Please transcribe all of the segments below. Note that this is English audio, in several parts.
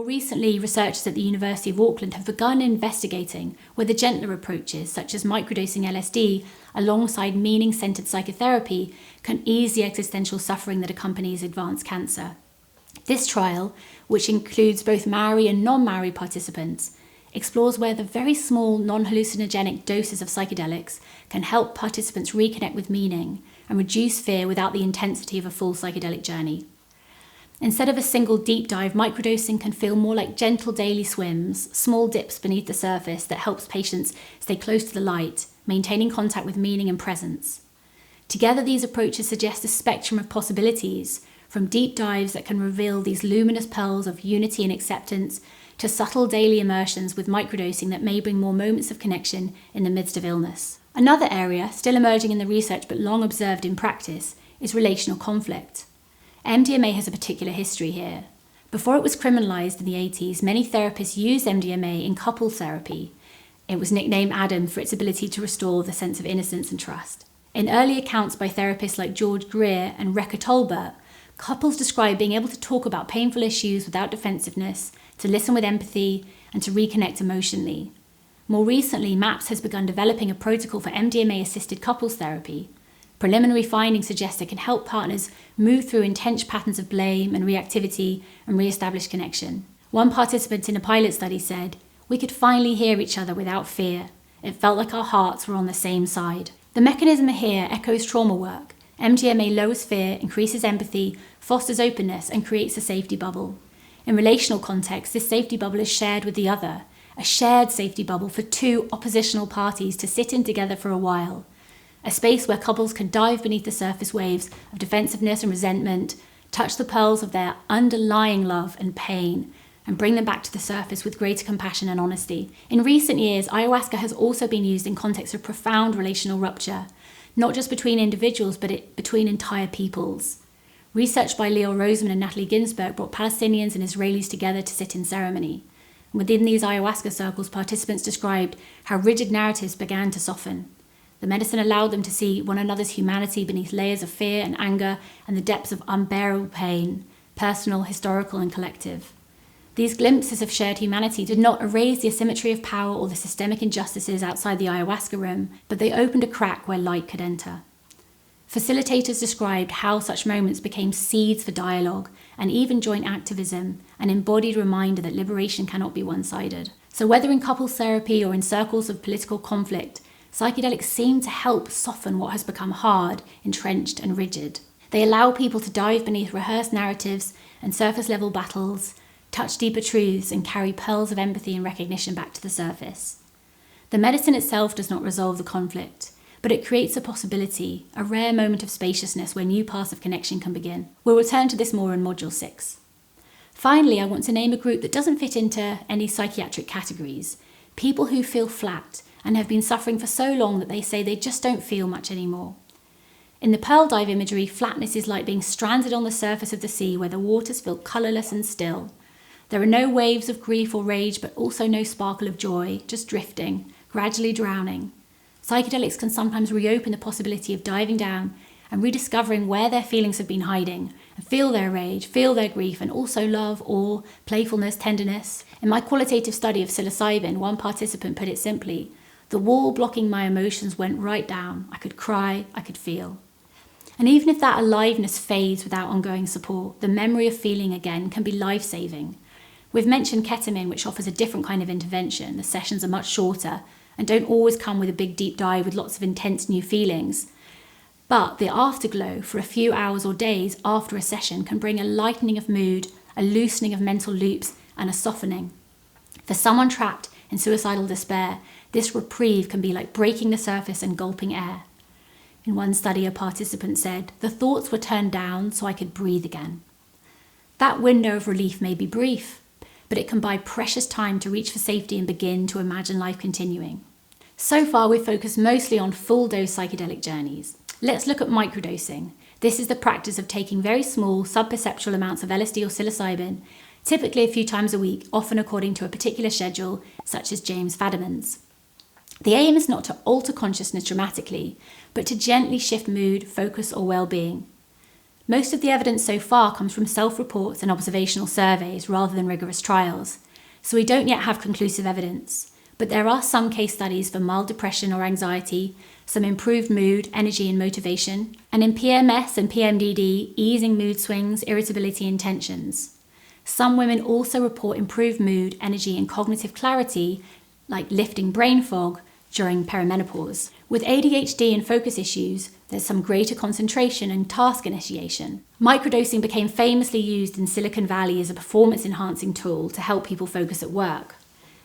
recently, researchers at the University of Auckland have begun investigating whether gentler approaches, such as microdosing LSD, alongside meaning-centered psychotherapy, can ease the existential suffering that accompanies advanced cancer. This trial, which includes both Maori and non-Maori participants, explores whether very small, non-hallucinogenic doses of psychedelics can help participants reconnect with meaning and reduce fear without the intensity of a full psychedelic journey. Instead of a single deep dive, microdosing can feel more like gentle daily swims, small dips beneath the surface that helps patients stay close to the light, maintaining contact with meaning and presence. Together, these approaches suggest a spectrum of possibilities, from deep dives that can reveal these luminous pearls of unity and acceptance to subtle daily immersions with microdosing that may bring more moments of connection in the midst of illness. Another area, still emerging in the research but long observed in practice, is relational conflict. MDMA has a particular history here. Before it was criminalised in the 80s, many therapists used MDMA in couples therapy. It was nicknamed Adam for its ability to restore the sense of innocence and trust. In early accounts by therapists like George Greer and Rekha Tolbert, couples describe being able to talk about painful issues without defensiveness, to listen with empathy, and to reconnect emotionally. More recently, MAPS has begun developing a protocol for MDMA-assisted couples therapy. Preliminary findings suggest it can help partners move through intense patterns of blame and reactivity and re-establish connection. One participant in a pilot study said, "We could finally hear each other without fear. It felt like our hearts were on the same side." The mechanism here echoes trauma work. MDMA lowers fear, increases empathy, fosters openness, and creates a safety bubble. In relational context, this safety bubble is shared with the other, a shared safety bubble for two oppositional parties to sit in together for a while. A space where couples can dive beneath the surface waves of defensiveness and resentment, touch the pearls of their underlying love and pain, and bring them back to the surface with greater compassion and honesty. In recent years, ayahuasca has also been used in contexts of profound relational rupture, not just between individuals, but between entire peoples. Research by Leo Roseman and Natalie Ginsberg brought Palestinians and Israelis together to sit in ceremony. Within these ayahuasca circles, participants described how rigid narratives began to soften. The medicine allowed them to see one another's humanity beneath layers of fear and anger and the depths of unbearable pain, personal, historical, and collective. These glimpses of shared humanity did not erase the asymmetry of power or the systemic injustices outside the ayahuasca room, but they opened a crack where light could enter. Facilitators described how such moments became seeds for dialogue and even joint activism, an embodied reminder that liberation cannot be one-sided. So whether in couples therapy or in circles of political conflict, psychedelics seem to help soften what has become hard, entrenched, and rigid. They allow people to dive beneath rehearsed narratives and surface-level battles, touch deeper truths, and carry pearls of empathy and recognition back to the surface. The medicine itself does not resolve the conflict, but it creates a possibility, a rare moment of spaciousness where new paths of connection can begin. We'll return to this more in Module 6. Finally, I want to name a group that doesn't fit into any psychiatric categories, people who feel flat and have been suffering for so long that they say they just don't feel much anymore. In the pearl dive imagery, flatness is like being stranded on the surface of the sea where the waters feel colourless and still. There are no waves of grief or rage, but also no sparkle of joy, just drifting, gradually drowning. Psychedelics can sometimes reopen the possibility of diving down and rediscovering where their feelings have been hiding, and feel their rage, feel their grief, and also love, awe, playfulness, tenderness. In my qualitative study of psilocybin, one participant put it simply, "The wall blocking my emotions went right down. I could cry, I could feel." And even if that aliveness fades without ongoing support, the memory of feeling again can be life-saving. We've mentioned ketamine, which offers a different kind of intervention. The sessions are much shorter and don't always come with a big deep dive with lots of intense new feelings. But the afterglow for a few hours or days after a session can bring a lightening of mood, a loosening of mental loops, and a softening. For someone trapped in suicidal despair, this reprieve can be like breaking the surface and gulping air. In one study, a participant said, "The thoughts were turned down so I could breathe again." That window of relief may be brief, but it can buy precious time to reach for safety and begin to imagine life continuing. So far, we've focused mostly on full-dose psychedelic journeys. Let's look at microdosing. This is the practice of taking very small, sub-perceptual amounts of LSD or psilocybin, typically a few times a week, often according to a particular schedule, such as James Fadiman's. The aim is not to alter consciousness dramatically, but to gently shift mood, focus, or well-being. Most of the evidence so far comes from self-reports and observational surveys rather than rigorous trials, so we don't yet have conclusive evidence. But there are some case studies for mild depression or anxiety, some improved mood, energy and motivation, and in PMS and PMDD, easing mood swings, irritability and tensions. Some women also report improved mood, energy and cognitive clarity, like lifting brain fog, during perimenopause. With ADHD and focus issues, there's some greater concentration and task initiation. Microdosing became famously used in Silicon Valley as a performance-enhancing tool to help people focus at work.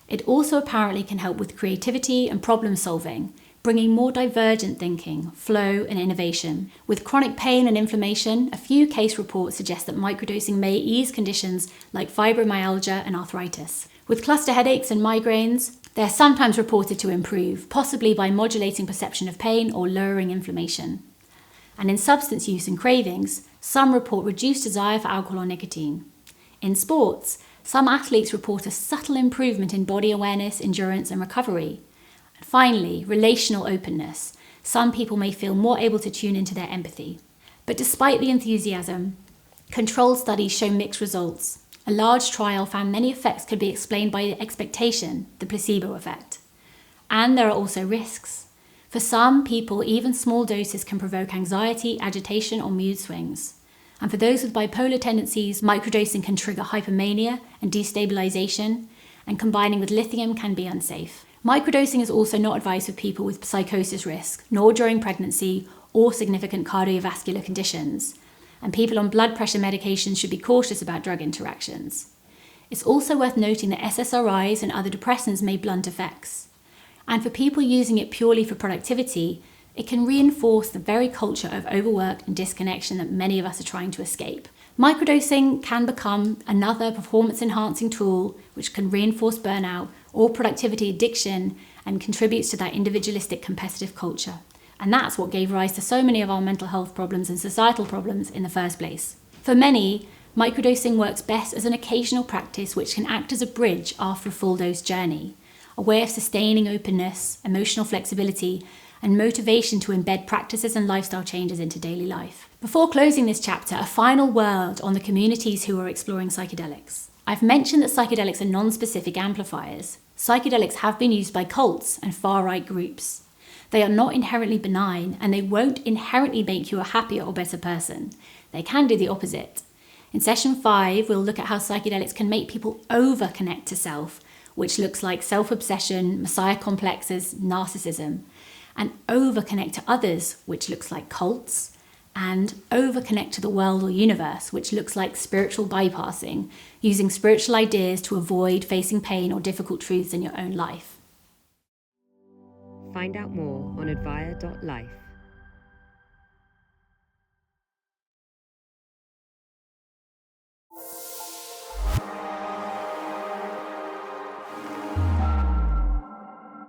It also apparently can help with creativity and problem-solving, bringing more divergent thinking, flow and innovation. With chronic pain and inflammation, a few case reports suggest that microdosing may ease conditions like fibromyalgia and arthritis. With cluster headaches and migraines, they're sometimes reported to improve, possibly by modulating perception of pain or lowering inflammation. And in substance use and cravings, some report reduced desire for alcohol or nicotine. In sports, some athletes report a subtle improvement in body awareness, endurance, and recovery. And finally, relational openness. Some people may feel more able to tune into their empathy. But despite the enthusiasm, controlled studies show mixed results. A large trial found many effects could be explained by expectation, the placebo effect. And there are also risks. For some people, even small doses can provoke anxiety, agitation, or mood swings. And for those with bipolar tendencies, microdosing can trigger hypomania and destabilization, and combining with lithium can be unsafe. Microdosing is also not advised for people with psychosis risk, nor during pregnancy or significant cardiovascular conditions. And people on blood pressure medications should be cautious about drug interactions. It's also worth noting that SSRIs and other depressants may blunt effects. And for people using it purely for productivity, it can reinforce the very culture of overwork and disconnection that many of us are trying to escape. Microdosing can become another performance-enhancing tool which can reinforce burnout or productivity addiction and contributes to that individualistic competitive culture. And that's what gave rise to so many of our mental health problems and societal problems in the first place. For many, microdosing works best as an occasional practice which can act as a bridge after a full dose journey, a way of sustaining openness, emotional flexibility, and motivation to embed practices and lifestyle changes into daily life. Before closing this chapter, a final word on the communities who are exploring psychedelics. I've mentioned that psychedelics are non-specific amplifiers. Psychedelics have been used by cults and far-right groups. They are not inherently benign, and they won't inherently make you a happier or better person. They can do the opposite. In session 5, we'll look at how psychedelics can make people over-connect to self, which looks like self-obsession, messiah complexes, narcissism, and over-connect to others, which looks like cults, and over-connect to the world or universe, which looks like spiritual bypassing, using spiritual ideas to avoid facing pain or difficult truths in your own life. Find out more on advaya.life.